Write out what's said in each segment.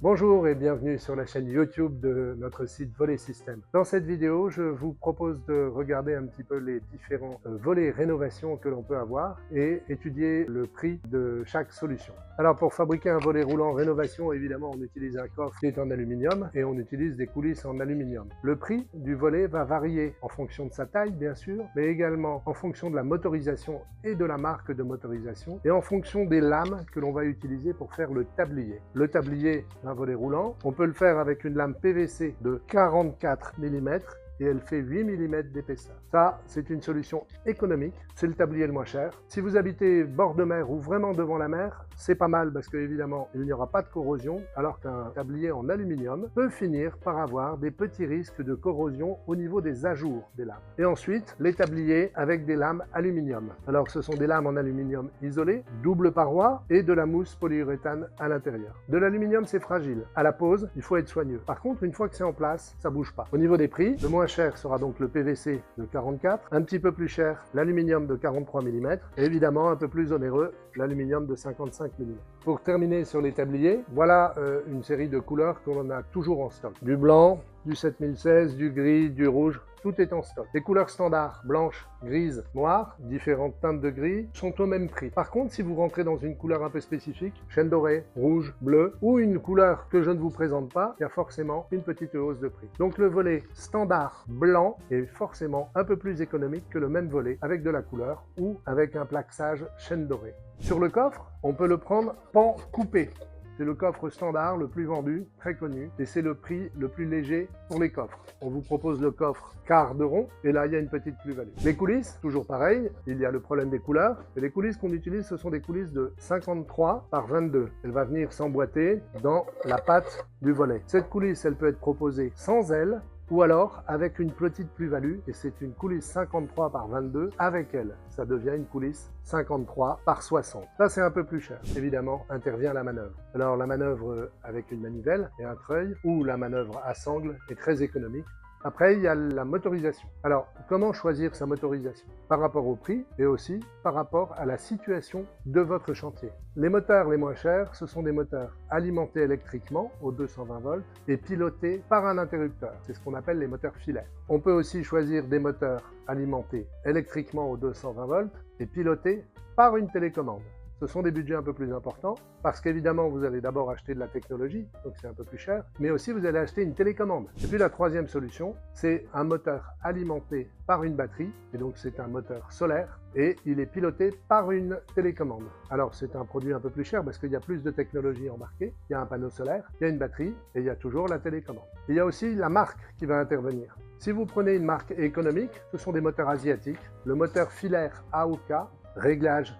Bonjour et bienvenue sur la chaîne YouTube de notre site Volet Système. Dans cette vidéo, je vous propose de regarder un petit peu les différents volets rénovation que l'on peut avoir et étudier le prix de chaque solution. Alors pour fabriquer un volet roulant rénovation, évidemment on utilise un coffre qui est en aluminium et on utilise des coulisses en aluminium. Le prix du volet va varier en fonction de sa taille bien sûr, mais également en fonction de la motorisation et de la marque de motorisation et en fonction des lames que l'on va utiliser pour faire le tablier. Le tablier d'un volet roulant, on peut le faire avec une lame PVC de 44 mm et elle fait 8 mm d'épaisseur. Ça, c'est une solution économique, c'est le tablier le moins cher. Si vous habitez bord de mer ou vraiment devant la mer, c'est pas mal parce qu'évidemment, il n'y aura pas de corrosion, alors qu'un tablier en aluminium peut finir par avoir des petits risques de corrosion au niveau des ajours des lames. Et ensuite, les tabliers avec des lames aluminium. Alors, ce sont des lames en aluminium isolées, double paroi et de la mousse polyuréthane à l'intérieur. De l'aluminium, c'est fragile. À la pose, il faut être soigneux. Par contre, une fois que c'est en place, ça bouge pas. Au niveau des prix, le moins cher sera donc le PVC de 44, un petit peu plus cher l'aluminium de 43 mm et évidemment un peu plus onéreux l'aluminium de 55 mm. Pour terminer sur les tabliers, voilà une série de couleurs que l'on a toujours en stock. Du blanc, du 7016, du gris, du rouge, tout est en stock. Les couleurs standards, blanches, grises, noires, différentes teintes de gris, sont au même prix. Par contre, si vous rentrez dans une couleur un peu spécifique, chêne doré, rouge, bleu, ou une couleur que je ne vous présente pas, il y a forcément une petite hausse de prix. Donc le volet standard blanc est forcément un peu plus économique que le même volet avec de la couleur ou avec un plaxage chêne doré. Sur le coffre, on peut le prendre pan coupé. C'est le coffre standard le plus vendu, très connu, et c'est le prix le plus léger pour les coffres. On vous propose le coffre quart de rond, et là il y a une petite plus-value. Les coulisses, toujours pareil, il y a le problème des couleurs, et les coulisses qu'on utilise, ce sont des coulisses de 53 par 22. Elle va venir s'emboîter dans la patte du volet. Cette coulisse, elle peut être proposée sans aile, ou alors avec une petite plus-value, et c'est une coulisse 53 par 22 avec elle. Ça devient une coulisse 53 par 60. Ça, c'est un peu plus cher. Évidemment, intervient la manœuvre. Alors, la manœuvre avec une manivelle et un treuil, ou la manœuvre à sangle est très économique. Après, il y a la motorisation. Alors, comment choisir sa motorisation? Par rapport au prix et aussi par rapport à la situation de votre chantier. Les moteurs les moins chers, ce sont des moteurs alimentés électriquement aux 220 volts et pilotés par un interrupteur. C'est ce qu'on appelle les moteurs filaires. On peut aussi choisir des moteurs alimentés électriquement aux 220 volts et pilotés par une télécommande. Ce sont des budgets un peu plus importants parce qu'évidemment vous allez d'abord acheter de la technologie, donc c'est un peu plus cher, mais aussi vous allez acheter une télécommande. Et puis la troisième solution, c'est un moteur alimenté par une batterie, et donc c'est un moteur solaire, et il est piloté par une télécommande. Alors c'est un produit un peu plus cher parce qu'il y a plus de technologie embarquée, il y a un panneau solaire, il y a une batterie, et il y a toujours la télécommande. Il y a aussi la marque qui va intervenir. Si vous prenez une marque économique, ce sont des moteurs asiatiques, le moteur filaire AOK, réglage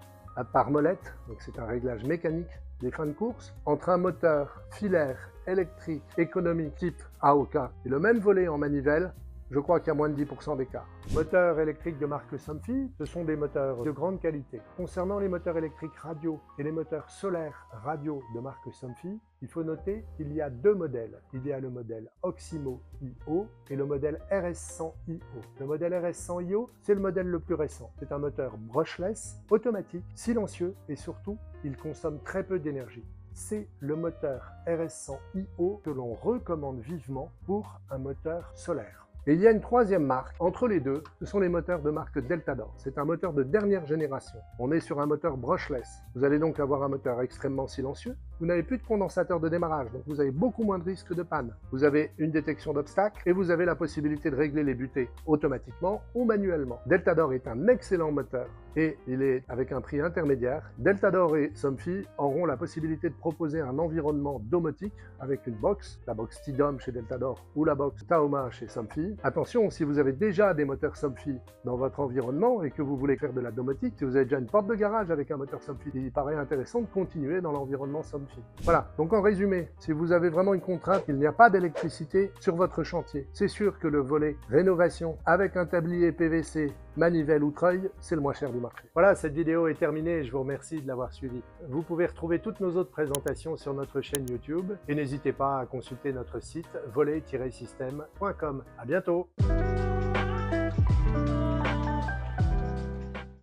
par molette, donc c'est un réglage mécanique des fins de course, entre un moteur filaire électrique économique type AOK et le même volet en manivelle, je crois qu'il y a moins de 10% d'écart. Moteurs électriques de marque Somfy, ce sont des moteurs de grande qualité. Concernant les moteurs électriques radio et les moteurs solaires radio de marque Somfy, il faut noter qu'il y a deux modèles. Il y a le modèle Oximo IO et le modèle RS100 IO. Le modèle RS100 IO, c'est le modèle le plus récent. C'est un moteur brushless, automatique, silencieux et surtout, il consomme très peu d'énergie. C'est le moteur RS100 IO que l'on recommande vivement pour un moteur solaire. Et il y a une troisième marque, entre les deux, ce sont les moteurs de marque Deltador. C'est un moteur de dernière génération. On est sur un moteur brushless. Vous allez donc avoir un moteur extrêmement silencieux. Vous n'avez plus de condensateur de démarrage, donc vous avez beaucoup moins de risques de panne. Vous avez une détection d'obstacles et vous avez la possibilité de régler les butées automatiquement ou manuellement. Deltador est un excellent moteur et il est avec un prix intermédiaire. Deltador et Somfy auront la possibilité de proposer un environnement domotique avec une box, la box T-Dom chez Deltador ou la box Taoma chez Somfy. Attention, si vous avez déjà des moteurs Somfy dans votre environnement et que vous voulez faire de la domotique, si vous avez déjà une porte de garage avec un moteur Somfy, il paraît intéressant de continuer dans l'environnement Somfy. Voilà, donc en résumé, si vous avez vraiment une contrainte, il n'y a pas d'électricité sur votre chantier, c'est sûr que le volet rénovation avec un tablier PVC, manivelle ou treuil, c'est le moins cher du marché. Voilà, cette vidéo est terminée, je vous remercie de l'avoir suivie. Vous pouvez retrouver toutes nos autres présentations sur notre chaîne YouTube et n'hésitez pas à consulter notre site volet-système.com. À bientôt.